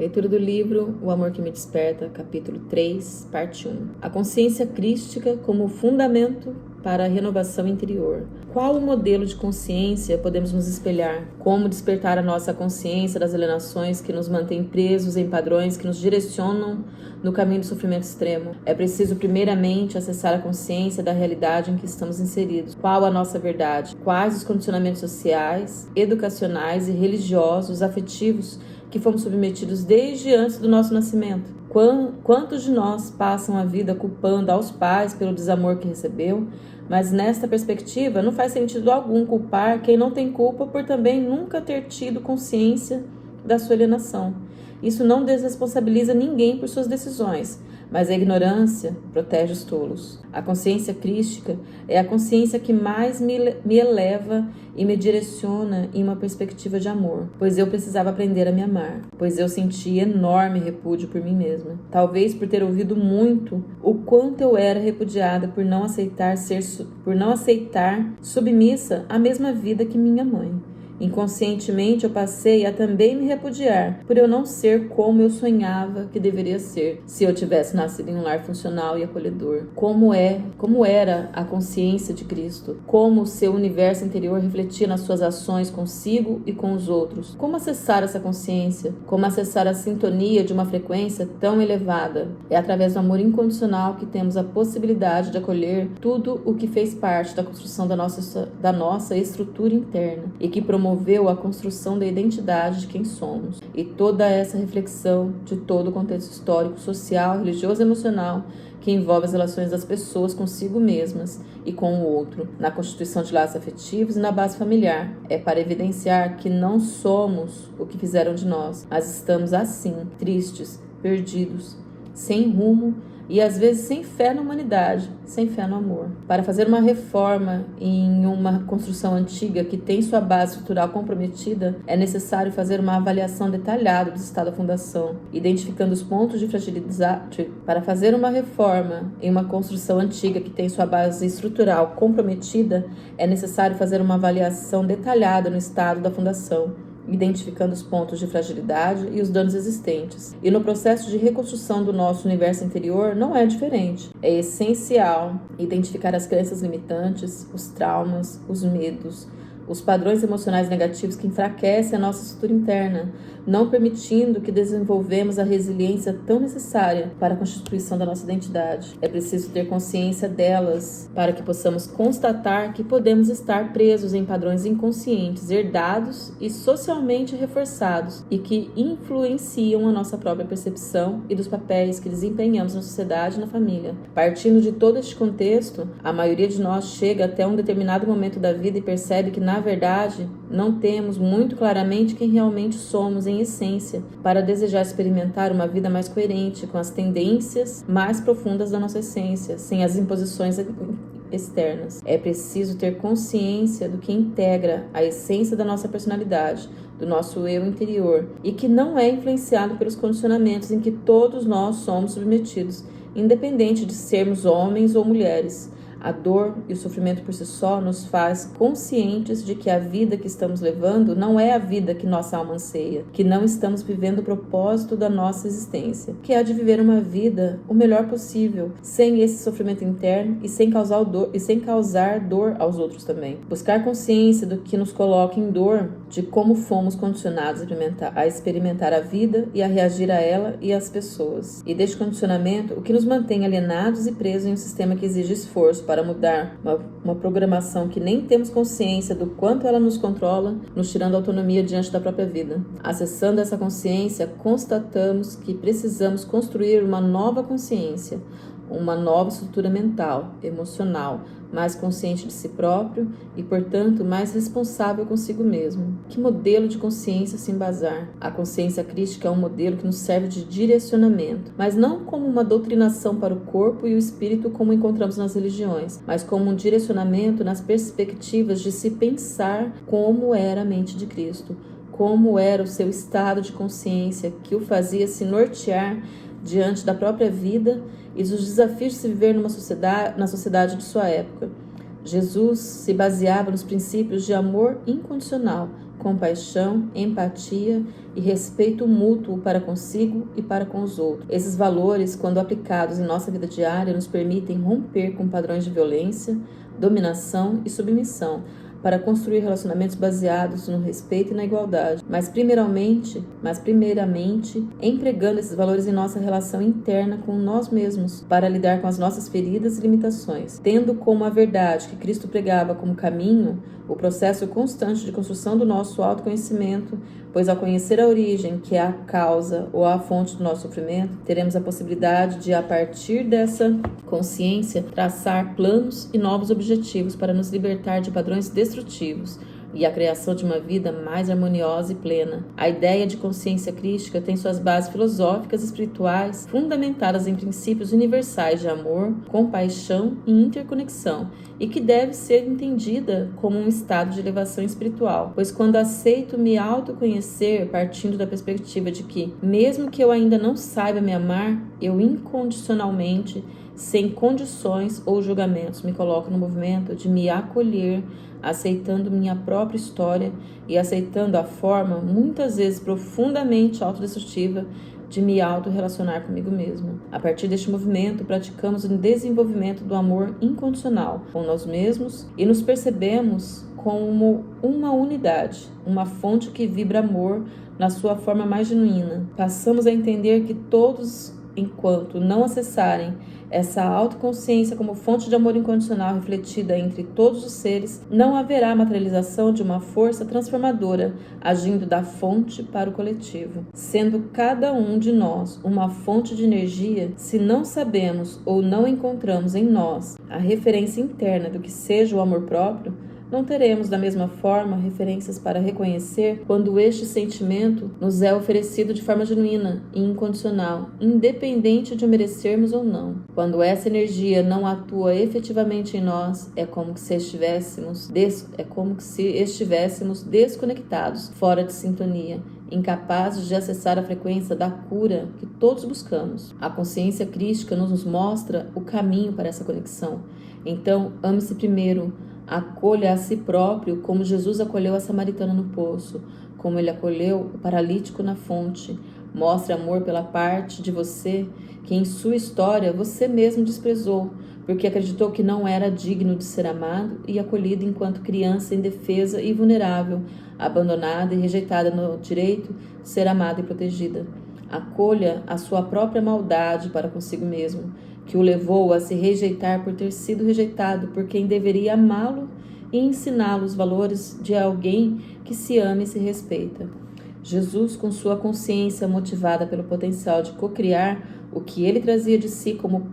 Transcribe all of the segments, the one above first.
Leitura do livro O Amor que Me Desperta, capítulo 3, parte 1. A consciência crística como fundamento para a renovação interior. Qual o modelo de consciência podemos nos espelhar? Como despertar a nossa consciência das alienações que nos mantêm presos em padrões que nos direcionam no caminho do sofrimento extremo? É preciso primeiramente acessar a consciência da realidade em que estamos inseridos. Qual a nossa verdade? Quais os condicionamentos sociais, educacionais e religiosos, afetivos que fomos submetidos desde antes do nosso nascimento? Quantos de nós passam a vida culpando aos pais pelo desamor que recebeu? Mas nesta perspectiva, não faz sentido algum culpar quem não tem culpa por também nunca ter tido consciência da sua alienação. Isso não desresponsabiliza ninguém por suas decisões, mas a ignorância protege os tolos. A consciência crística é a consciência que mais me eleva e me direciona em uma perspectiva de amor, pois eu precisava aprender a me amar, pois eu sentia enorme repúdio por mim mesma. Talvez por ter ouvido muito o quanto eu era repudiada por não aceitar submissa à mesma vida que minha mãe. Inconscientemente eu passei a também me repudiar por eu não ser como eu sonhava que deveria ser se eu tivesse nascido em um lar funcional e acolhedor. Como era a consciência de Cristo? Como o seu universo interior refletia nas suas ações consigo e com os outros? Como acessar essa consciência? Como acessar a sintonia de uma frequência tão elevada? É através do amor incondicional que temos a possibilidade de acolher tudo o que fez parte da construção da nossa estrutura interna e que promoveu a construção da identidade de quem somos. E toda essa reflexão de todo o contexto histórico, social, religioso e emocional que envolve as relações das pessoas consigo mesmas e com o outro, na constituição de laços afetivos e na base familiar, é para evidenciar que não somos o que fizeram de nós, mas estamos assim, tristes, perdidos, sem rumo e às vezes sem fé na humanidade, sem fé no amor. Para fazer uma reforma em uma construção antiga que tem sua base estrutural comprometida, é necessário fazer uma avaliação detalhada do estado da fundação, identificando os pontos de fragilidade. Para fazer uma reforma em uma construção antiga que tem sua base estrutural comprometida, é necessário fazer uma avaliação detalhada no estado da fundação, identificando os pontos de fragilidade e os danos existentes. E no processo de reconstrução do nosso universo interior não é diferente. É essencial identificar as crenças limitantes, os traumas, os medos, os padrões emocionais negativos que enfraquecem a nossa estrutura interna, não permitindo que desenvolvemos a resiliência tão necessária para a constituição da nossa identidade. É preciso ter consciência delas para que possamos constatar que podemos estar presos em padrões inconscientes, herdados e socialmente reforçados e que influenciam a nossa própria percepção e dos papéis que desempenhamos na sociedade e na família. Partindo de todo este contexto, a maioria de nós chega até um determinado momento da vida e percebe que, na verdade, não temos muito claramente quem realmente somos em essência, para desejar experimentar uma vida mais coerente com as tendências mais profundas da nossa essência, sem as imposições externas. É preciso ter consciência do que integra a essência da nossa personalidade, do nosso eu interior, e que não é influenciado pelos condicionamentos em que todos nós somos submetidos, independente de sermos homens ou mulheres. A dor e o sofrimento por si só nos faz conscientes de que a vida que estamos levando não é a vida que nossa alma anseia, que não estamos vivendo o propósito da nossa existência, que é de viver uma vida o melhor possível, sem esse sofrimento interno e sem causar dor aos outros também. Buscar consciência do que nos coloca em dor, de como fomos condicionados a experimentar a vida e a reagir a ela e às pessoas. E deste condicionamento, o que nos mantém alienados e presos em um sistema que exige esforço para mudar uma programação que nem temos consciência do quanto ela nos controla, nos tirando a autonomia diante da própria vida. Acessando essa consciência, constatamos que precisamos construir uma nova consciência, uma nova estrutura mental, emocional, mais consciente de si próprio e, portanto, mais responsável consigo mesmo. Que modelo de consciência se embasar? A consciência crística é um modelo que nos serve de direcionamento, mas não como uma doutrinação para o corpo e o espírito como encontramos nas religiões, mas como um direcionamento nas perspectivas de se pensar como era a mente de Cristo, como era o seu estado de consciência que o fazia se nortear diante da própria vida e dos desafios de se viver na sociedade de sua época. Jesus se baseava nos princípios de amor incondicional, compaixão, empatia e respeito mútuo para consigo e para com os outros. Esses valores, quando aplicados em nossa vida diária, nos permitem romper com padrões de violência, dominação e submissão, para construir relacionamentos baseados no respeito e na igualdade, mas primeiramente, empregando esses valores em nossa relação interna com nós mesmos, para lidar com as nossas feridas e limitações, tendo como a verdade que Cristo pregava como caminho o processo constante de construção do nosso autoconhecimento, pois ao conhecer a origem, que é a causa ou a fonte do nosso sofrimento, teremos a possibilidade de, a partir dessa consciência, traçar planos e novos objetivos para nos libertar de padrões destrutivos e a criação de uma vida mais harmoniosa e plena. A ideia de consciência crística tem suas bases filosóficas e espirituais fundamentadas em princípios universais de amor, compaixão e interconexão, e que deve ser entendida como um estado de elevação espiritual, pois quando aceito me autoconhecer partindo da perspectiva de que, mesmo que eu ainda não saiba me amar, eu incondicionalmente, sem condições ou julgamentos, me coloco no movimento de me acolher, aceitando minha própria história e aceitando a forma, muitas vezes profundamente autodestrutiva, de me auto-relacionar comigo mesma. A partir deste movimento, praticamos o desenvolvimento do amor incondicional com nós mesmos e nos percebemos como uma unidade, uma fonte que vibra amor na sua forma mais genuína. Passamos a entender que todos, enquanto não acessarem essa autoconsciência como fonte de amor incondicional refletida entre todos os seres, não haverá materialização de uma força transformadora agindo da fonte para o coletivo. Sendo cada um de nós uma fonte de energia, se não sabemos ou não encontramos em nós a referência interna do que seja o amor próprio, não teremos da mesma forma referências para reconhecer quando este sentimento nos é oferecido de forma genuína e incondicional, independente de o merecermos ou não. Quando essa energia não atua efetivamente em nós, é como se estivéssemos desconectados, fora de sintonia, incapazes de acessar a frequência da cura que todos buscamos. A consciência crística nos mostra o caminho para essa conexão. Então, ame-se primeiro, acolha a si próprio como Jesus acolheu a samaritana no poço, como ele acolheu o paralítico na fonte. Mostre amor pela parte de você que em sua história você mesmo desprezou, porque acreditou que não era digno de ser amado e acolhido enquanto criança indefesa e vulnerável, abandonada e rejeitada no direito de ser amada e protegida. Acolha a sua própria maldade para consigo mesmo, que o levou a se rejeitar por ter sido rejeitado por quem deveria amá-lo e ensiná-lo os valores de alguém que se ama e se respeita. Jesus, com sua consciência motivada pelo potencial de cocriar o que ele trazia de si como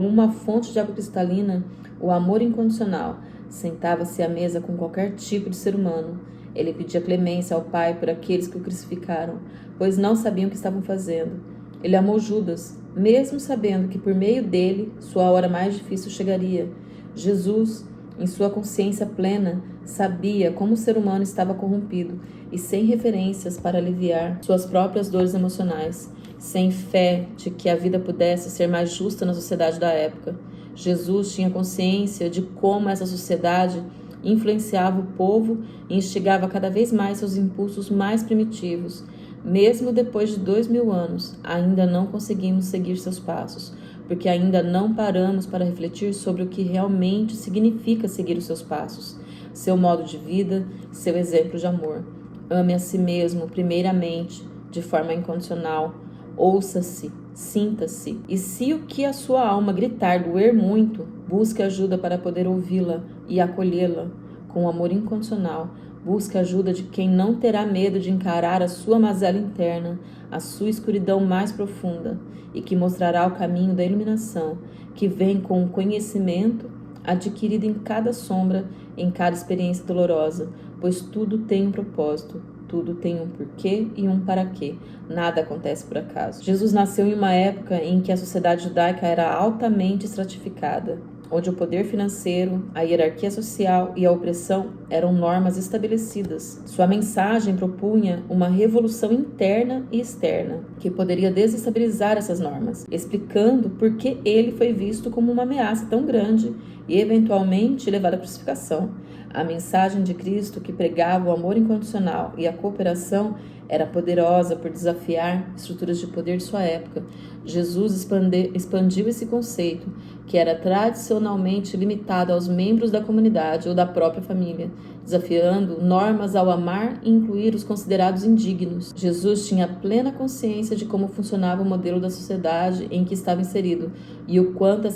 uma fonte de água cristalina, o amor incondicional, sentava-se à mesa com qualquer tipo de ser humano. Ele pedia clemência ao Pai por aqueles que o crucificaram, pois não sabiam o que estavam fazendo. Ele amou Judas, mesmo sabendo que por meio dele sua hora mais difícil chegaria. Jesus, em sua consciência plena, sabia como o ser humano estava corrompido e sem referências para aliviar suas próprias dores emocionais, sem fé de que a vida pudesse ser mais justa na sociedade da época. Jesus tinha consciência de como essa sociedade influenciava o povo e instigava cada vez mais seus impulsos mais primitivos. Mesmo depois de 2000 anos, ainda não conseguimos seguir seus passos, porque ainda não paramos para refletir sobre o que realmente significa seguir os seus passos, seu modo de vida, seu exemplo de amor. Ame a si mesmo, primeiramente, de forma incondicional. Ouça-se, sinta-se, e se o que a sua alma gritar doer muito, busque ajuda para poder ouvi-la e acolhê-la com amor incondicional. Busque a ajuda de quem não terá medo de encarar a sua mazela interna, a sua escuridão mais profunda, e que mostrará o caminho da iluminação, que vem com o conhecimento adquirido em cada sombra, em cada experiência dolorosa, pois tudo tem um propósito, tudo tem um porquê e um para quê. Nada acontece por acaso. Jesus nasceu em uma época em que a sociedade judaica era altamente estratificada. onde o poder financeiro, a hierarquia social e a opressão eram normas estabelecidas. Sua mensagem propunha uma revolução interna e externa, que poderia desestabilizar essas normas, explicando por que ele foi visto como uma ameaça tão grande e eventualmente levado à crucificação. A mensagem de Cristo, que pregava o amor incondicional e a cooperação, era poderosa por desafiar estruturas de poder de sua época. Jesus expandiu esse conceito, que era tradicionalmente limitado aos membros da comunidade ou da própria família, desafiando normas ao amar e incluir os considerados indignos. Jesus tinha plena consciência de como funcionava o modelo da sociedade em que estava inserido e o quanto a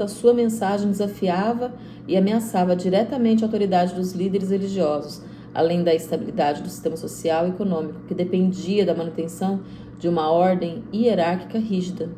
sua mensagem desafiava e ameaçava diretamente a autoridade dos líderes religiosos, além da estabilidade do sistema social e econômico, que dependia da manutenção de uma ordem hierárquica rígida.